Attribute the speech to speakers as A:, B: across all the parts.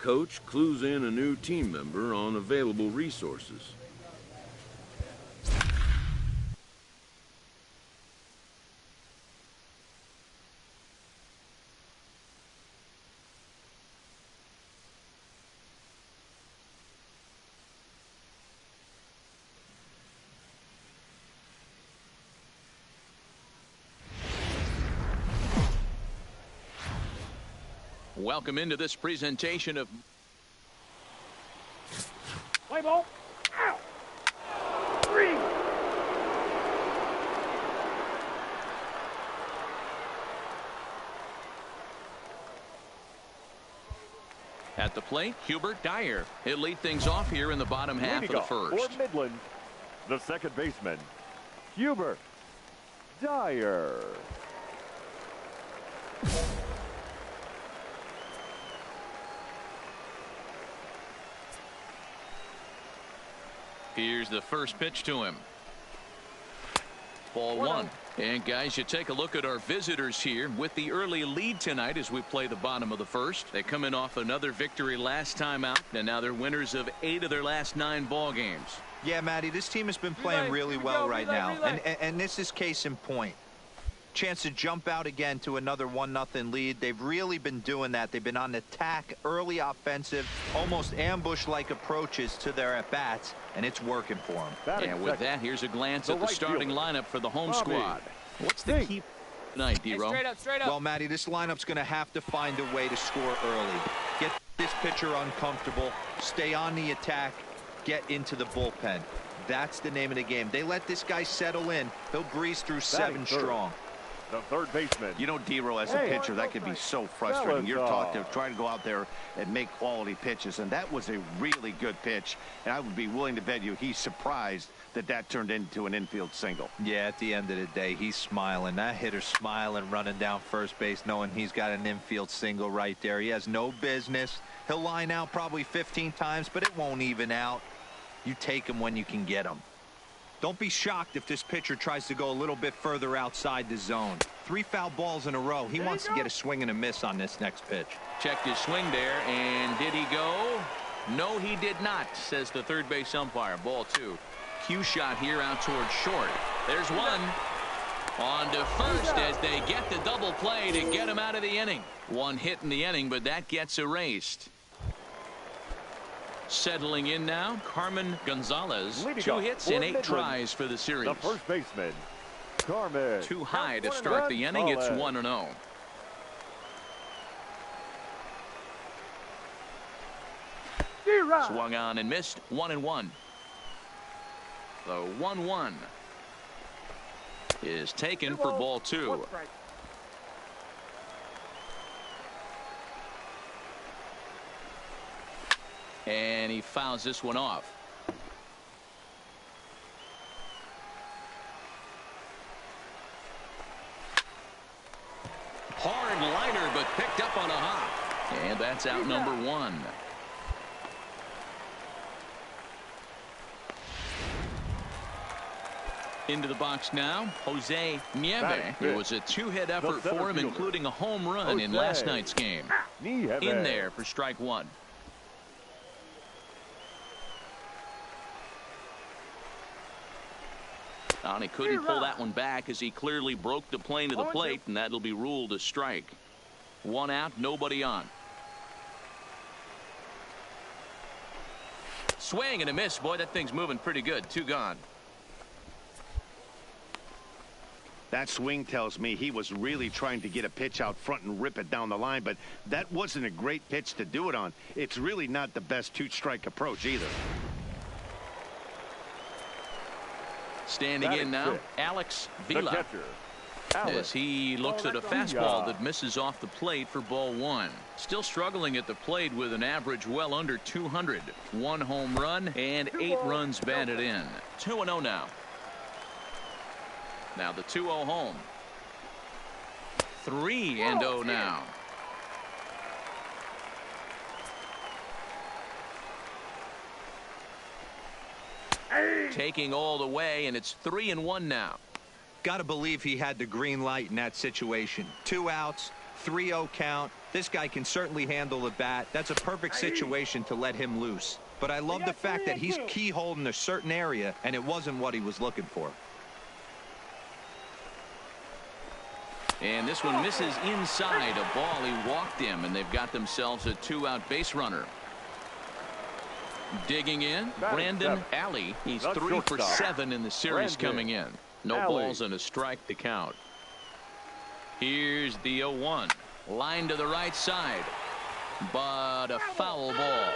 A: coach clues in a new team member on available resources.
B: Welcome into this presentation of
C: Play ball. Out. 3.
B: at the plate, Hubert Dyer. He'll lead things off here in the bottom half of the first.
C: For Midland, the second baseman, Hubert Dyer.
B: Here's the first pitch to him. Ball one. And guys, you take a look at our visitors here with the early lead tonight as we play the bottom of the first. They come in off another victory last time out, and now they're winners of 8 of their last 9 ball games.
D: Yeah, Matty, this team has been playing really well right now, and this is case in point. Chance to jump out again to another 1-0 lead. They've really been doing that. They've been on attack, early offensive, almost ambush-like approaches to their at-bats, and it's working for them.
B: And with that, here's a glance at the starting lineup for the home squad. What's the key tonight, D-Ro?
E: Straight up.
D: Well, Matty, this lineup's going to have to find a way to score early. Get this pitcher uncomfortable, stay on the attack, get into the bullpen. That's the name of the game. They let this guy settle in. He'll breeze through 7 strong.
C: The third baseman.
F: You know, D-Ro, as a pitcher, that could be so frustrating. You're taught to try to go out there and make quality pitches, and that was a really good pitch. And I would be willing to bet you he's surprised that that turned into an infield single.
D: Yeah, at the end of the day, he's smiling. That hitter's smiling, running down first base, knowing he's got an infield single right there. He has no business. He'll line out probably 15 times, but it won't even out. You take him when you can get him. Don't be shocked if this pitcher tries to go a little bit further outside the zone. 3 foul balls in a row. He wants to get a swing and a miss on this next pitch.
B: Checked his swing there, and did he go? No, he did not, says the third base umpire. Ball 2. Cue shot here out towards short. There's one. On to first as they get the double play to get him out of the inning. 1 hit in the inning, but that gets erased. Settling in now, Carmen Gonzalez. 2 hits in 8 tries for the series.
C: The first baseman, Carmen.
B: Too high to start the inning. It's 1-0. Swung on and missed. 1-1. The 1-1 is taken for ball 2. And he fouls this one off. Hard liner, but picked up on a hop. And that's out number 1. Into the box now, Jose Nieve. It was a 2-hit effort for him, including a home run in last night's game. In there for strike 1. And he couldn't pull that one back as he clearly broke the plane to the plate, and that'll be ruled a strike. 1 out, nobody on. Swing and a miss. Boy, that thing's moving pretty good. 2 gone.
F: That swing tells me he was really trying to get a pitch out front and rip it down the line, but that wasn't a great pitch to do it on. It's really not the best 2-strike approach either.
B: Standing in now, Alex Vila, as he looks at a fastball that misses off the plate for ball 1. Still struggling at the plate with an average well under 200. 1 home run and 8 runs batted in. 2-0 now. Now the 2-0 home. 3-0 now. Taking all the way, and it's 3-1 now.
D: Got to believe he had the green light in that situation. 2 outs, 3-0 count. This guy can certainly handle the bat. That's a perfect situation to let him loose. But I love the fact that he's keyholed in a certain area, and it wasn't what he was looking for.
B: And this one misses inside. A ball he walked him, and they've got themselves a 2-out base runner. Digging in, Brandon Alley. He's 3 for 7 in the series coming in. No balls and a strike to count. Here's the 0-1. Line to the right side, but a foul ball.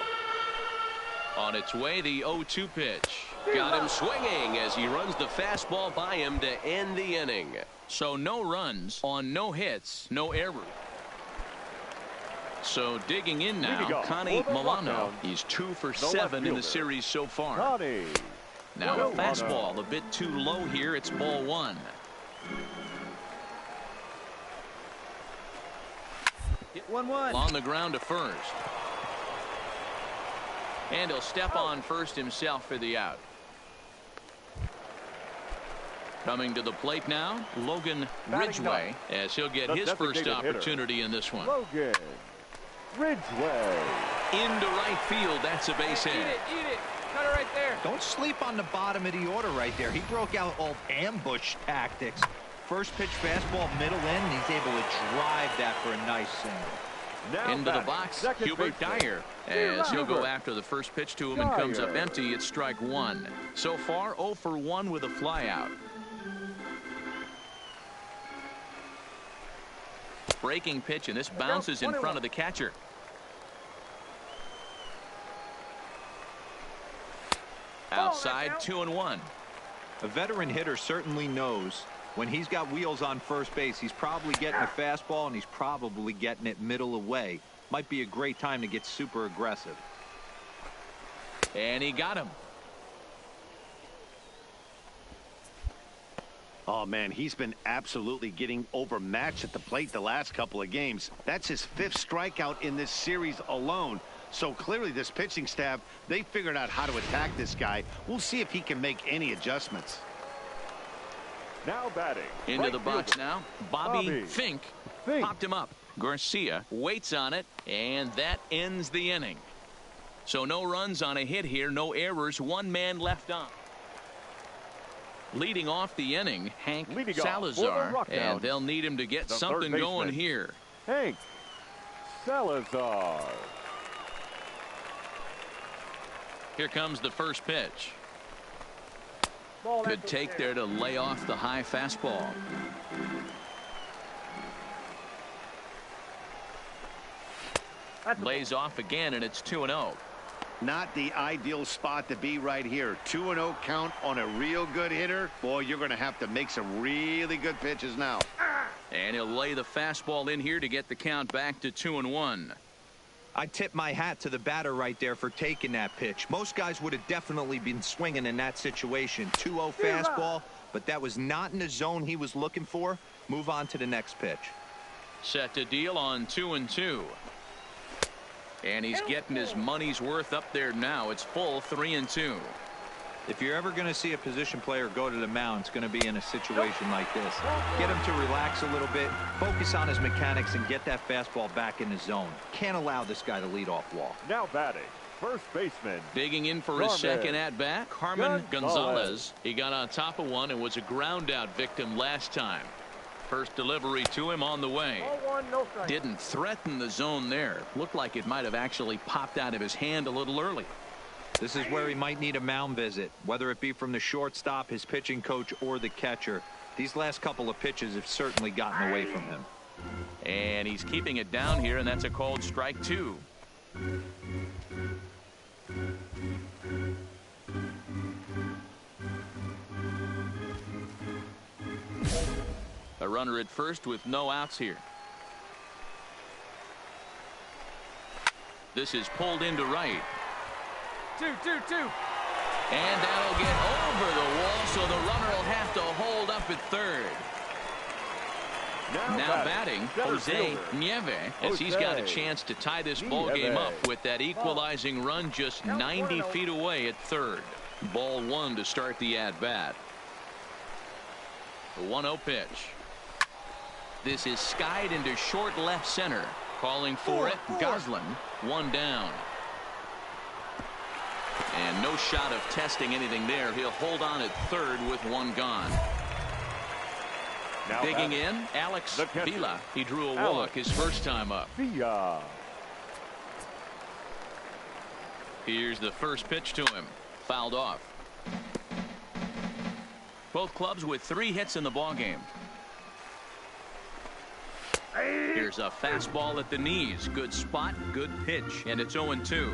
B: On its way, the 0-2 pitch. Got him swinging as he runs the fastball by him to end the inning. So no runs on no hits, no errors. So digging in now, Connie Milano. He's 2 for 7 in the series so far. Now a fastball a bit too low here. It's ball 1.
E: Hit 1-1.
B: On the ground to first. And he'll step on first himself for the out. Coming to the plate now, Logan Ridgway, as he'll get his first opportunity in this one.
C: Logan Ridgway.
B: Into right field. That's a base hit.
E: Eat it. Cut it right there.
D: Don't sleep on the bottom of the order right there. He broke out old ambush tactics. First pitch fastball, middle in, and he's able to drive that for a nice single.
B: Into the box, Hubert Dyer, as he'll go after the first pitch to him and comes up empty. It's strike 1. So far, 0 for 1 with a flyout. Breaking pitch, and this bounces in front of the catcher. Outside, 2-1.
D: A veteran hitter certainly knows when he's got wheels on first base, he's probably getting a fastball, and he's probably getting it middle away. Might be a great time to get super aggressive.
B: And he got him.
F: Oh, man, he's been absolutely getting overmatched at the plate the last couple of games. That's his 5th strikeout in this series alone. So clearly this pitching staff, they figured out how to attack this guy. We'll see if he can make any adjustments.
C: Now batting.
B: Into the box now. Bobby Fink popped him up. Garcia waits on it, and that ends the inning. So no runs on a hit here, no errors, 1 man left on. Leading off the inning, Hank Salazar, and they'll need him to get something going here.
C: Hank Salazar.
B: Here comes the first pitch. Good take there to lay off the high fastball. Lays off again, and it's 2-0.
F: Not the ideal spot to be right here. 2-0 count on a real good hitter. Boy, you're going to have to make some really good pitches now.
B: And he'll lay the fastball in here to get the count back to 2-1.
D: I tip my hat to the batter right there for taking that pitch. Most guys would have definitely been swinging in that situation. 2-0 fastball, but that was not in the zone he was looking for. Move on to the next pitch.
B: Set to deal on 2-2. And he's getting his money's worth up there now. It's full 3-2.
D: If you're ever going to see a position player go to the mound, it's going to be in a situation like this. Get him to relax a little bit, focus on his mechanics, and get that fastball back in the zone. Can't allow this guy to lead off walk.
C: Now batting, first baseman.
B: Digging in for his second at-bat, Carmen Gonzalez. He got on top of one and was a ground-out victim last time. First delivery to him on the way. Didn't threaten the zone there. Looked like it might have actually popped out of his hand a little early.
D: This is where he might need a mound visit, whether it be from the shortstop, his pitching coach, or the catcher. These last couple of pitches have certainly gotten away from him.
B: And he's keeping it down here, and that's a called strike 2. A runner at first with no outs here. This is pulled into right.
E: 2-2-2.
B: And that'll get over the wall, so the runner will have to hold up at third. Now batting, Jose Nieve, as he's got a chance to tie this ball game up with that equalizing run just 90 feet away at third. Ball 1 to start the at-bat. The 1-0 pitch. This is skied into short left center. Calling for it, Goslin, one down. And no shot of testing anything there. He'll hold on at third with one gone.
C: Now
B: Digging in, Alex Vila. He drew a walk his first time up.
C: Villa.
B: Here's the first pitch to him. Fouled off. Both clubs with 3 hits in the ballgame. Here's a fastball at the knees. Good spot, good pitch, and it's 0-2.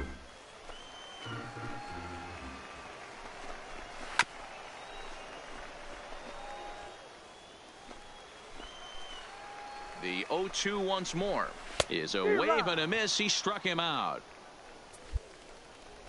B: The 0-2 once more is a wave and a miss. He struck him out.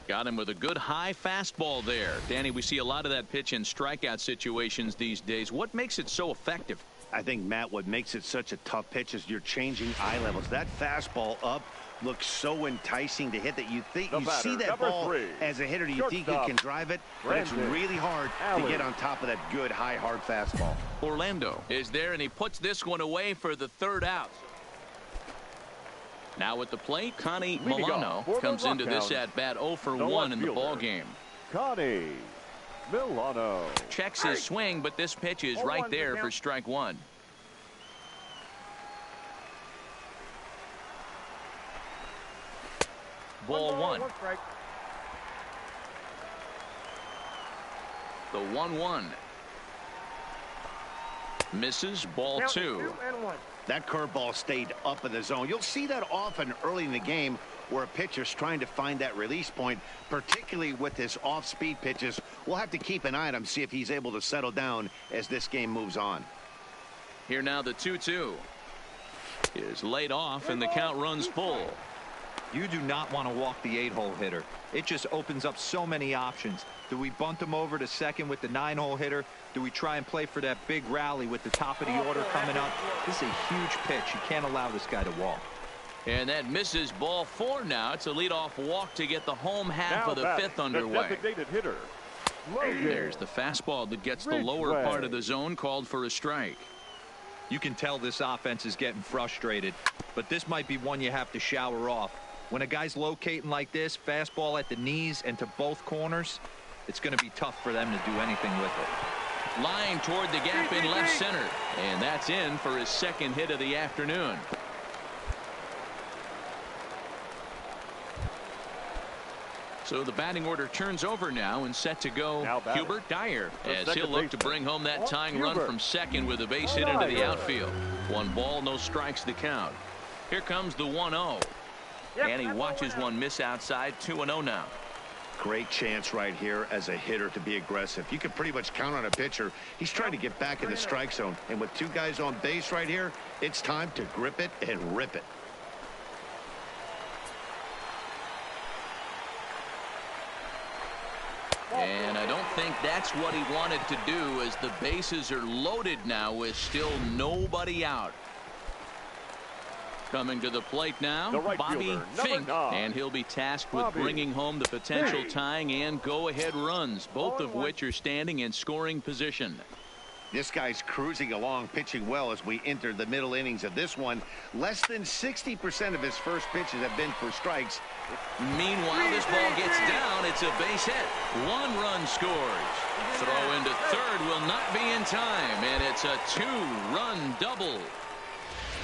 B: Got him with a good high fastball there. Danny, we see a lot of that pitch in strikeout situations these days. What makes it so effective?
F: I think, Matt, what makes it such a tough pitch is you're changing eye levels. That fastball up looks so enticing to hit that you think you see that ball
C: 3.
F: as a hitter. You think you can drive it, but it's really hard to get on top of that good, high, hard fastball.
B: Orlando is there, and he puts this one away for the third out. Now at the plate, Connie Milano comes into this at bat 0 for 1 in the ball game.
C: Connie Milano
B: Checks his swing, but this pitch is right there for strike 1. Ball 1. The 1-1. Misses. Ball 2.
F: That curveball stayed up in the zone. You'll see that often early in the game where a pitcher's trying to find that release point, particularly with his off-speed pitches. We'll have to keep an eye on him, see if he's able to settle down as this game moves on.
B: Here now the 2-2 is laid off, and the count runs full.
D: You do not want to walk the 8-hole hitter. It just opens up so many options. Do we bunt him over to second with the 9-hole hitter? Do we try and play for that big rally with the top of the order coming up? This is a huge pitch. You can't allow this guy to walk.
B: And that misses. Ball 4 now. It's a leadoff walk to get the home half of the 5th underway.
C: The designated hitter.
B: There's the fastball that gets the lower part of the zone, called for a strike.
D: You can tell this offense is getting frustrated, but this might be one you have to shower off. When a guy's locating like this, fastball at the knees and to both corners, it's going to be tough for them to do anything with it.
B: Line toward the gap in left center, and that's in for his second hit of the afternoon. So the batting order turns over now, and set to go Hubert Dyer, as he'll look to bring home that tying run from second with a base hit into the outfield. 1 ball, no strikes the count. Here comes the 1-0. And he watches one miss outside. 2-0 now.
F: Great chance right here as a hitter to be aggressive. You can pretty much count on a pitcher. He's trying to get back in the strike zone. And with 2 guys on base right here, it's time to grip it and rip it.
B: And I don't think that's what he wanted to do, as the bases are loaded now with still nobody out. Coming to the plate now,
C: right
B: Bobby
C: fielder,
B: Fink,
C: 9.
B: and he'll be tasked with bringing home the potential tying and go-ahead runs, both of which are standing in scoring position.
F: This guy's cruising along, pitching well as we enter the middle innings of this one. Less than 60% of his first pitches have been for strikes.
B: Meanwhile, this ball gets down. It's a base hit. 1 run scores. Throw into third will not be in time, and it's a 2-run double.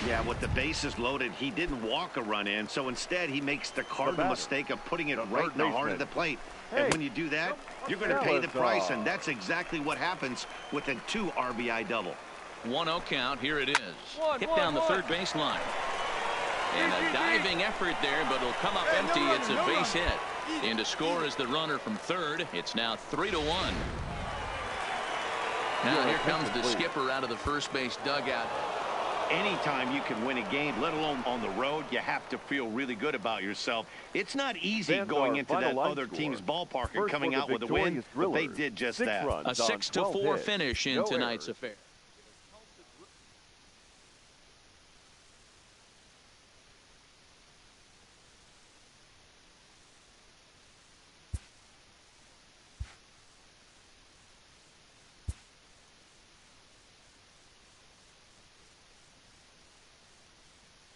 F: Yeah, with the bases loaded, he didn't walk a run in, so instead he makes the cardinal mistake of putting it right in the heart of the plate. And when you do that, you're going to pay the price, and that's exactly what happens with a 2 RBI double.
B: 1-0 count. Here it is. Hit down the third base line. And a diving effort there, but it'll come up empty. It's a base hit. And to score is the runner from third. It's now 3-1. Now here comes the skipper out of the first base dugout.
F: Anytime you can win a game, let alone on the road, you have to feel really good about yourself. It's not easy going into that other team's ballpark and coming out with a win, but they did just that.
B: A 6-4 finish in tonight's affair.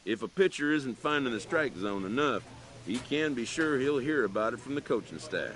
A: If a pitcher isn't finding the strike zone enough, he can be sure he'll hear about it from the coaching staff.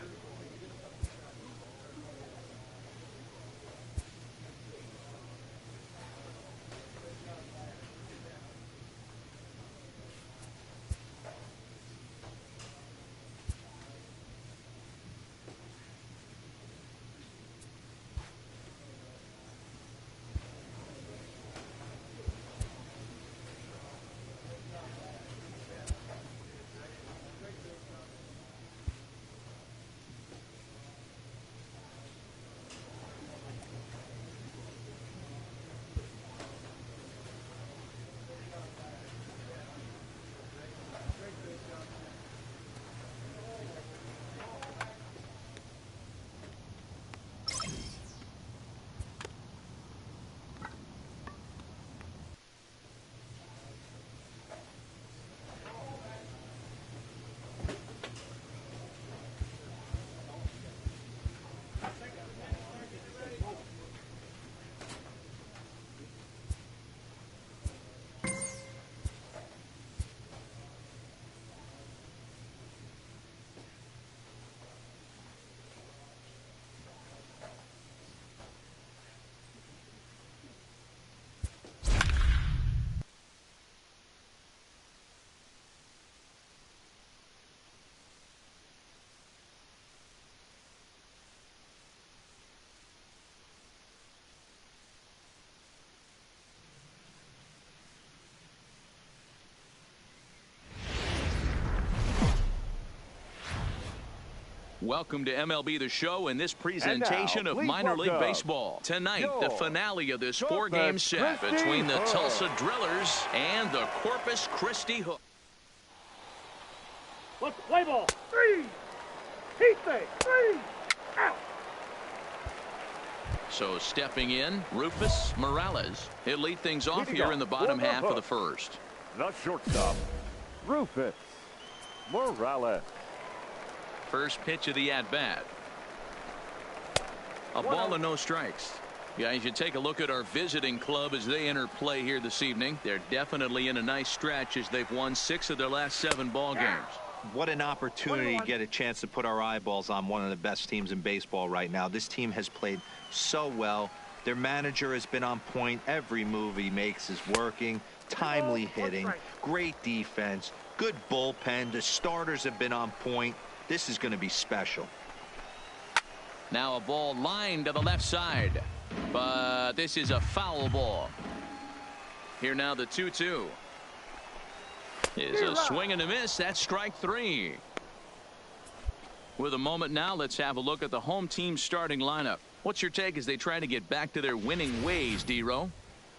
B: Welcome to MLB The Show and this presentation of minor league baseball. Tonight, the finale of this four-game set between the Tulsa Drillers and the Corpus Christi Hook.
G: Let's play ball. 3. Heat thing. 3. Out.
B: So stepping in, Rufus Morales. He'll lead things off here in the bottom half of the first.
C: The shortstop, Rufus Morales.
B: First pitch of the at-bat. A ball and no strikes. Guys, you take a look at our visiting club as they enter play here this evening. They're definitely in a nice stretch as they've won 6 of their last 7 ball games.
D: What an opportunity to get a chance to put our eyeballs on one of the best teams in baseball right now. This team has played so well. Their manager has been on point. Every move he makes is working. Timely hitting, great defense, good bullpen. The starters have been on point. This is going to be special.
B: Now a ball lined to the left side, but this is a foul ball. Here now the 2-2 is a swing and a miss. That's strike 3. With a moment now, let's have a look at the home team starting lineup. What's your take as they try to get back to their winning ways, D-Row?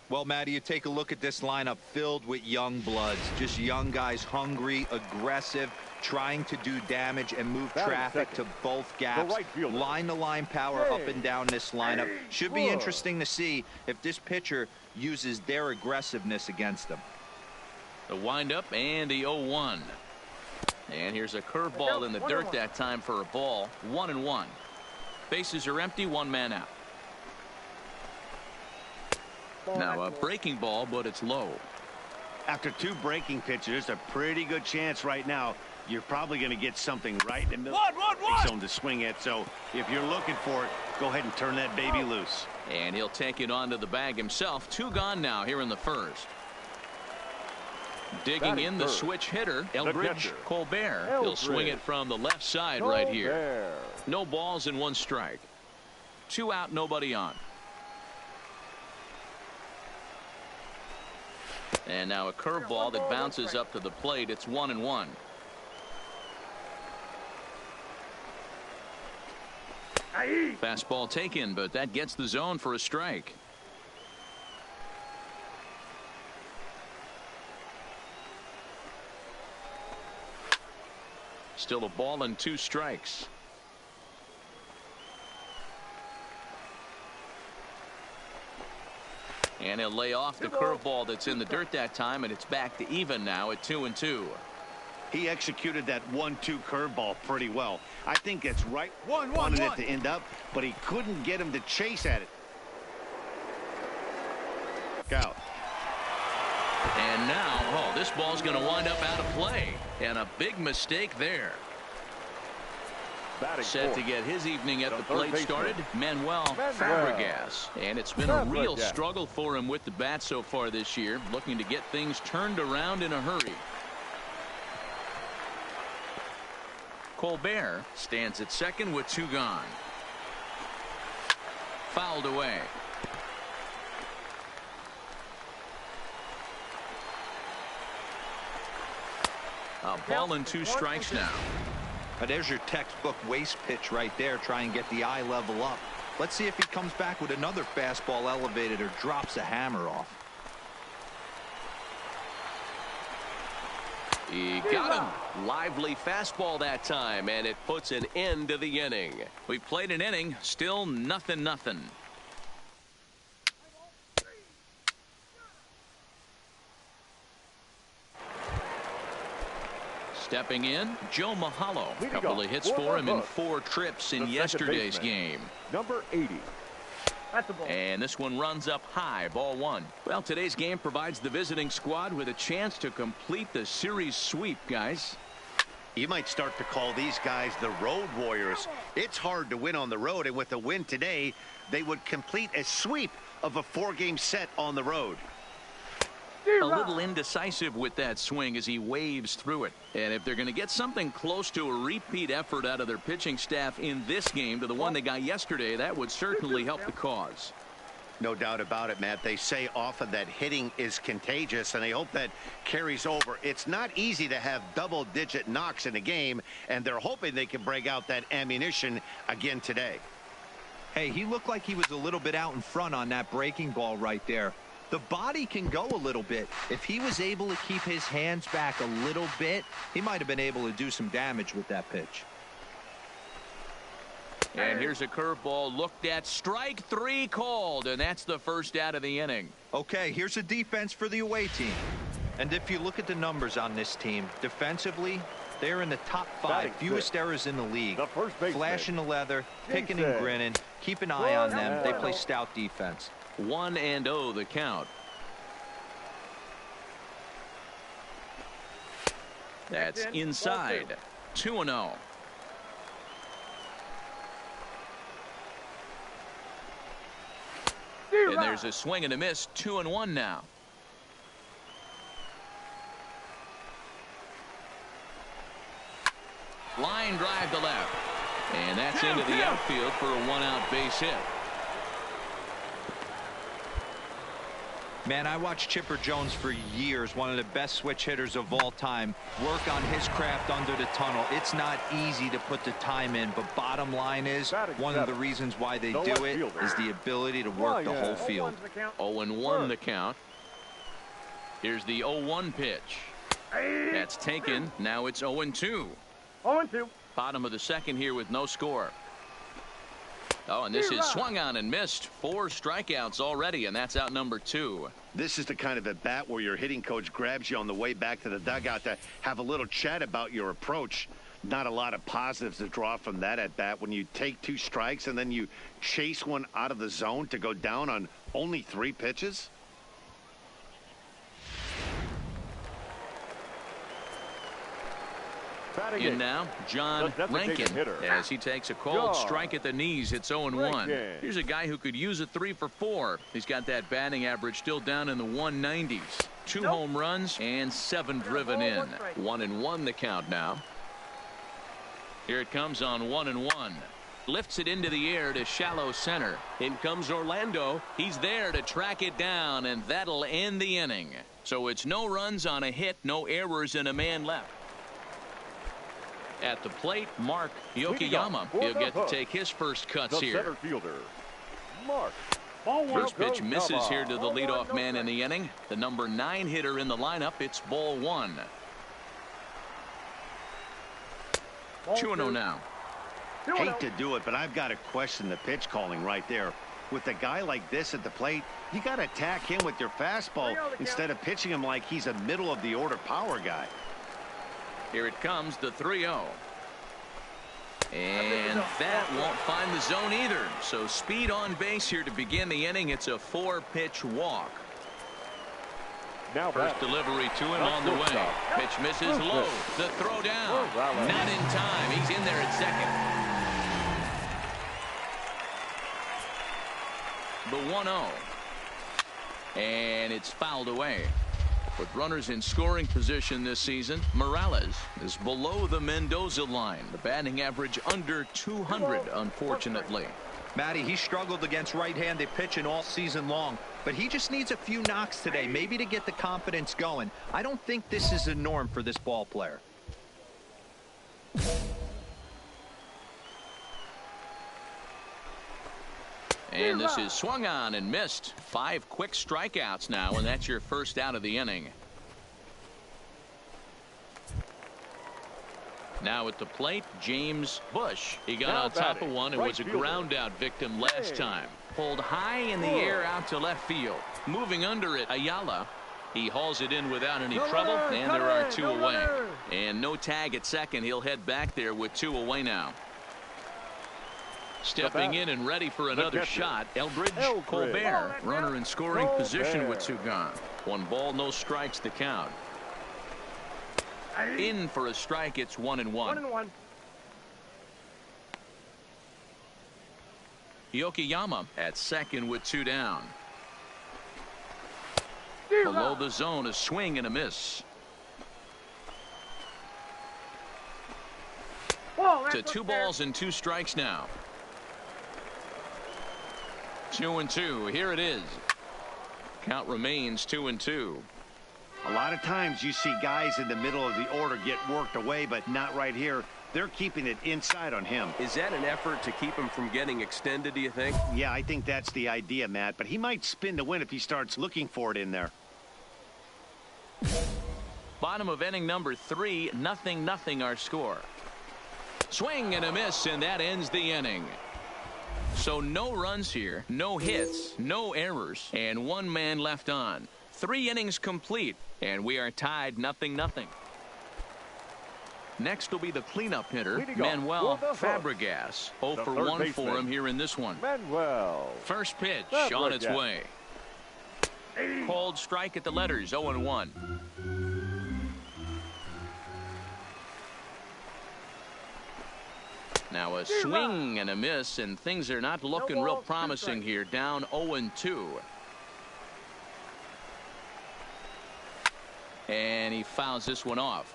D: Well, Matty, you take a look at this lineup filled with young bloods, just young guys, hungry, aggressive, trying to do damage and move traffic to both gaps. Line-to-line power up and down this lineup. Should be interesting to see if this pitcher uses their aggressiveness against them.
B: The windup and the 0-1. And here's a curveball in the dirt that time for a ball. 1-1. Bases are empty, 1 man out. Now a breaking ball, but it's low.
F: After 2 breaking pitches, there's a pretty good chance right now you're probably going to get something right in the middle of the zone to swing at. So if you're looking for it, go ahead and turn that baby loose.
B: And he'll take it onto the bag himself. 2 gone now here in the first. Digging in the switch hitter, Eldridge Colbert. He'll swing it from the left side right here. No balls and 1 strike. 2 out, nobody on. And now a curveball that bounces up to the plate. It's 1-1. Fastball taken, but that gets the zone for a strike. Still a ball and 2 strikes. And he'll lay off the curveball that's in the dirt that time, and it's back to even now at 2-2.
F: He executed that 1-2 curveball pretty well. I think it's right. Wanted it to end up, but he couldn't get him to chase at it. Out.
B: And now, oh, this ball's going to wind up out of play. And a big mistake there. Set to get his evening at the plate started, Manuel Fabregas. And it's been a real struggle for him with the bat so far this year, looking to get things turned around in a hurry. Colbert stands at second with 2 gone. Fouled away. A ball and 2 strikes now.
D: There's your textbook waste pitch right there. Try and get the eye level up. Let's see if he comes back with another fastball elevated or drops a hammer off.
H: He got him. Lively fastball that time, and it puts an end to the inning.
B: We played an inning, still nothing. Stepping in, Joe Mahalo. A couple of hits for him in 4 trips in yesterday's game.
C: Number 80.
G: That's the ball.
B: And this one runs up high, ball 1. Well, today's game provides the visiting squad with a chance to complete the series sweep, guys.
F: You might start to call these guys the road warriors. It's hard to win on the road, and with a win today, they would complete a sweep of a 4-game set on the road.
B: A little indecisive with that swing as he waves through it. And if they're going to get something close to a repeat effort out of their pitching staff in this game to the one they got yesterday, that would certainly help the cause.
F: No doubt about it, Matt. They say often that hitting is contagious, and they hope that carries over. It's not easy to have double-digit knocks in a game, and they're hoping they can break out that ammunition again today.
D: Hey, he looked like he was a little bit out in front on that breaking ball right there. The body can go a little bit. If he was able to keep his hands back a little bit, he might have been able to do some damage with that pitch.
B: And here's a curveball looked at. Strike 3 called, and that's the first out of the inning.
D: Okay, here's a defense for the away team. And if you look at the numbers on this team, defensively, they're in the top 5 fewest errors in the league. Flashing the leather, picking and grinning. Keep an eye on them. They play stout defense.
B: 1-0 the count. That's inside. 2-0. And there's a swing and a miss. 2-1 now. Line drive to left. And that's into the outfield for a 1-out base hit.
D: Man, I watched Chipper Jones for years, one of the best switch hitters of all time. Work on his craft under the tunnel. It's not easy to put the time in, but bottom line is, one of the reasons why they do it is the ability to work the whole field.
B: 0-1 the count. Here's the 0-1 pitch. That's taken. Now it's 0-2.
G: 0-2.
B: Bottom of the second here with no score. Oh, and this is swung on and missed. 4 strikeouts already, and that's out number 2.
F: This is the kind of at bat where your hitting coach grabs you on the way back to the dugout to have a little chat about your approach. Not a lot of positives to draw from that at bat when you take 2 strikes and then you chase one out of the zone to go down on only 3 pitches.
B: In now, John Rankin, as he takes a cold strike at the knees. It's 0-1. Here's a guy who could use a 3 for 4. He's got that batting average still down in the 190s. 2 home runs and 7 driven in. 1-1 the count now. Here it comes on 1-1. Lifts it into the air to shallow center.
H: In comes Orlando.
B: He's there to track it down, and that'll end the inning. So it's no runs on a hit, no errors, and a man left. At the plate, Mark Yokoyama. He'll get to take his first cuts here.
C: Center fielder, Mark.
B: First pitch misses here to the leadoff man in the inning. The number 9 hitter in the lineup. It's ball 1. 2-0 now.
F: Hate to do it, but I've got to question the pitch calling right there. With a guy like this at the plate, you got to attack him with your fastball instead of pitching him like he's a middle of the order power guy.
B: Here it comes, the 3-0. And that won't find the zone either. So speed on base here to begin the inning. It's a 4-pitch walk.
C: Now
B: First delivery to him on the way. Pitch misses low. The throw down. Not in time. He's in there at second. The 1-0. And it's fouled away. With runners in scoring position this season, Morales is below the Mendoza line. The batting average under 200, unfortunately.
D: Matty, he struggled against right-handed pitching all season long, but he just needs a few knocks today, maybe to get the confidence going. I don't think this is a norm for this ball player.
B: And this is swung on and missed. 5 quick strikeouts now, and that's your first out of the inning. Now at the plate, James Bush. He got on top of one and was a ground out victim last time. Pulled high in the air out to left field. Moving under it, Ayala. He hauls it in without any trouble, and there are 2 away. And no tag at second. He'll head back there with 2 away now. Stepping in and ready for another shot, Eldridge Colbert. Runner in scoring position with 2 gone. 1 ball, no strikes to count. In for a strike, it's 1-1.
G: 1-1.
B: Yokoyama at second with 2 down. Below the zone, a swing and a miss. To 2 balls and 2 strikes now. 2-2. Here it is. Count remains 2-2.
F: A lot of times you see guys in the middle of the order get worked away, but not right here. They're keeping it inside on him.
H: Is that an effort to keep him from getting extended, do you think?
F: Yeah, I think that's the idea, Matt, but he might spin to win if he starts looking for it in there.
B: Bottom of inning number 3, 0-0 our score. Swing and a miss, and that ends the inning. So no runs here, no hits, no errors, and 1 man left on. 3 innings complete, and we are tied 0-0. Next will be the cleanup hitter, Manuel Fabregas. 0 for 1 for him here in this one.
C: Manuel.
B: First pitch on its way. Called strike at the letters, 0-1. Now a swing and a miss, and things are not looking real promising here. Down 0-2. And he fouls this one off.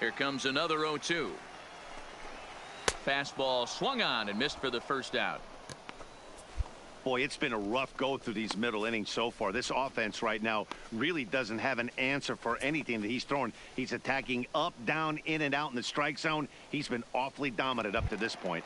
B: Here comes another 0-2. Fastball swung on and missed for the first out.
F: Boy, it's been a rough go through these middle innings so far. This offense right now really doesn't have an answer for anything that he's throwing. He's attacking up, down, in, and out in the strike zone. He's been awfully dominant up to this point.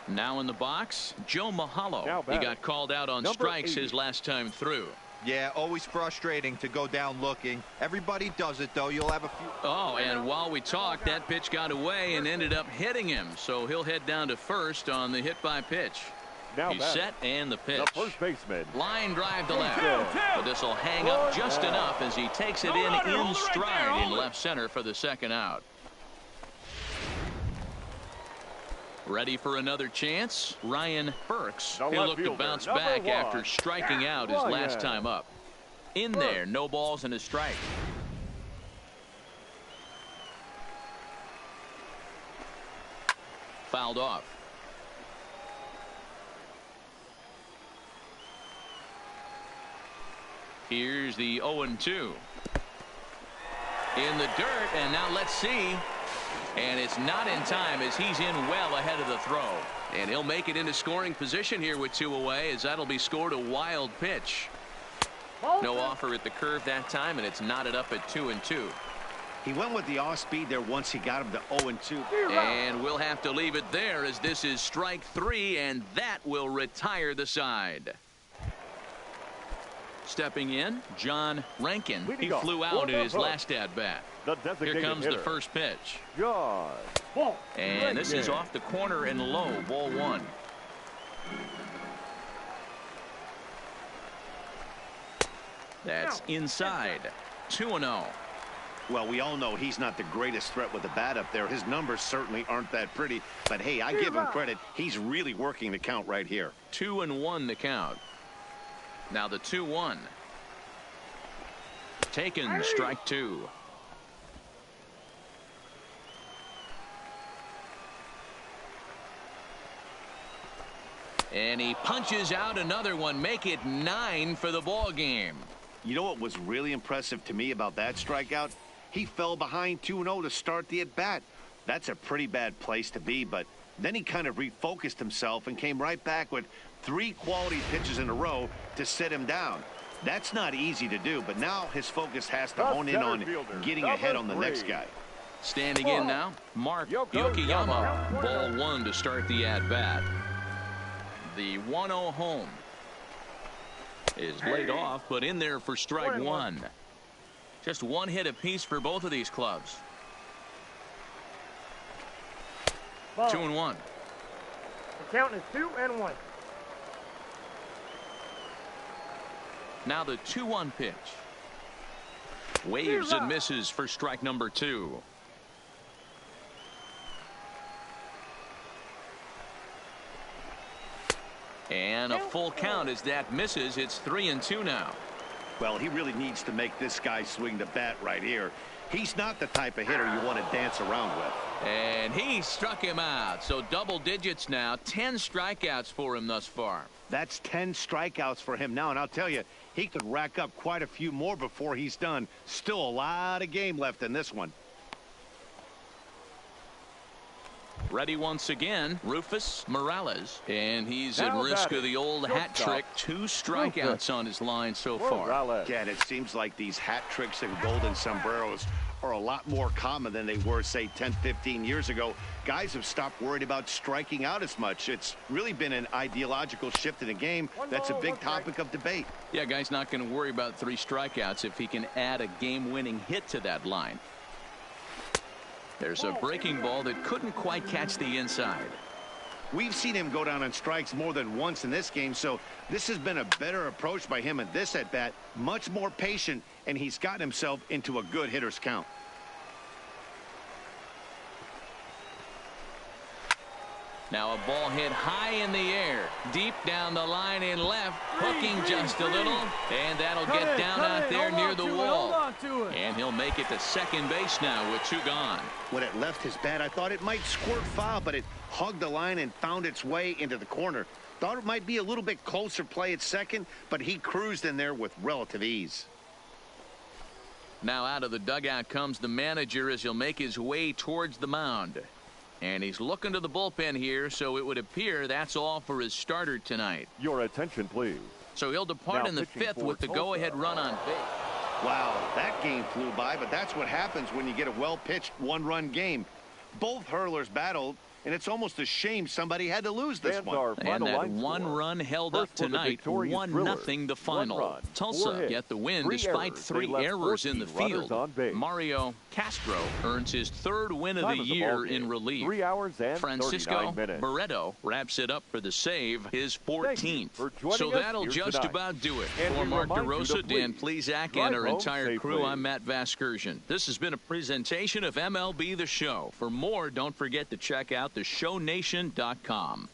B: Now in the box, Joe Mahalo. He got called out on strikes his last time through.
D: Yeah, always frustrating to go down looking. Everybody does it, though. You'll have a few.
B: Oh, and while we talked, that pitch got away and ended up hitting him. So he'll head down to first on the hit by pitch. He's set, and the pitch.
C: The first baseman.
B: Line drive to left. But this will hang up just enough as he takes it in stride in left center for the second out. Ready for another chance? Ryan Burks. He'll look to bounce back after striking out his last time up. In there, no balls and a strike. Fouled off. Here's the 0-2. In the dirt, and now let's see. And it's not in time as he's in well ahead of the throw. And he'll make it into scoring position here with 2 away, as that'll be scored a wild pitch. No offer at the curve that time, and it's knotted up at 2-2.
F: He went with the off speed there once he got him to 0-2.
B: And we'll have to leave it there as this is strike 3, and that will retire the side. Stepping in, John Rankin. He flew out in his last at-bat. Here comes the first pitch. And this is off the corner and low, ball 1. That's inside. 2-0.
F: Well, we all know he's not the greatest threat with the bat up there. His numbers certainly aren't that pretty. But, hey, I give him credit. He's really working the count right here.
B: 2-1 the count. Now the 2-1. Taken, strike two. And he punches out another one. Make it 9 for the ball game.
F: You know what was really impressive to me about that strikeout? He fell behind 2-0 to start the at-bat. That's a pretty bad place to be, but then he kind of refocused himself and came right back with 3 quality pitches in a row to sit him down. That's not easy to do, but now his focus has to hone in on getting ahead on the next guy.
B: Standing in now, Mark Yokoyama. Ball 1 to start the at-bat. The 1-0 home is laid off, but in there for strike one. Just 1 hit apiece for both of these clubs. 2-1.
G: The count is 2-1.
B: Now the 2-1 pitch. Waves and misses for strike number 2. And a full count as that misses. It's 3-2 now.
F: Well, he really needs to make this guy swing the bat right here. He's not the type of hitter you want to dance around with.
B: And he struck him out. So double digits now. 10 strikeouts for him thus far.
F: That's 10 strikeouts for him now. And I'll tell you, he could rack up quite a few more before he's done. Still a lot of game left in this one.
B: Ready once again, Rufus Morales. And he's at risk of the old hat trick. 2 strikeouts on his line so far.
F: Yeah, and it seems like these hat tricks and golden sombreros are a lot more common than they were, say, 10, 15 years ago. Guys have stopped worried about striking out as much. It's really been an ideological shift in the game. That's a big topic of debate.
B: Yeah, guy's not going to worry about 3 strikeouts if he can add a game-winning hit to that line. There's a breaking ball that couldn't quite catch the inside.
F: We've seen him go down on strikes more than once in this game, so this has been a better approach by him at this at-bat. Much more patient, and he's gotten himself into a good hitter's count.
B: Now a ball hit high in the air, deep down the line in left, hooking just a little, and that'll get down out there near the wall. And he'll make it to second base now with 2 gone.
F: When it left his bat, I thought it might squirt foul, but it hugged the line and found its way into the corner. Thought it might be a little bit closer play at second, but he cruised in there with relative ease.
B: Now out of the dugout comes the manager as he'll make his way towards the mound. And he's looking to the bullpen here, so it would appear that's all for his starter tonight.
C: Your attention, please.
B: So he'll depart
C: Now
B: in the
C: pitching
B: 5th
C: for
B: with the go-ahead run on base.
F: Wow, that game flew by, but that's what happens when you get a well-pitched one-run game. Both hurlers battled, and it's almost a shame somebody had to lose this one.
B: And that 1 run held up tonight, 1-0 the final. Tulsa get the win despite 3 errors in the field. Mario Castro earns his 3rd win of the year in relief.
C: 3 hours and
B: Francisco
C: 39 minutes.
B: Barreto wraps it up for the save, his 14th. So that'll just
C: tonight.
B: about do it.
C: And
B: For
C: we
B: Mark
C: remind you
B: DeRosa,
C: to
B: Dan
C: please
B: Plesac,
C: drive
B: and our
C: home
B: entire crew,
C: safely.
B: I'm Matt Vasgersian. This has been a presentation of MLB The Show. For more, don't forget to check out theshowNation.com.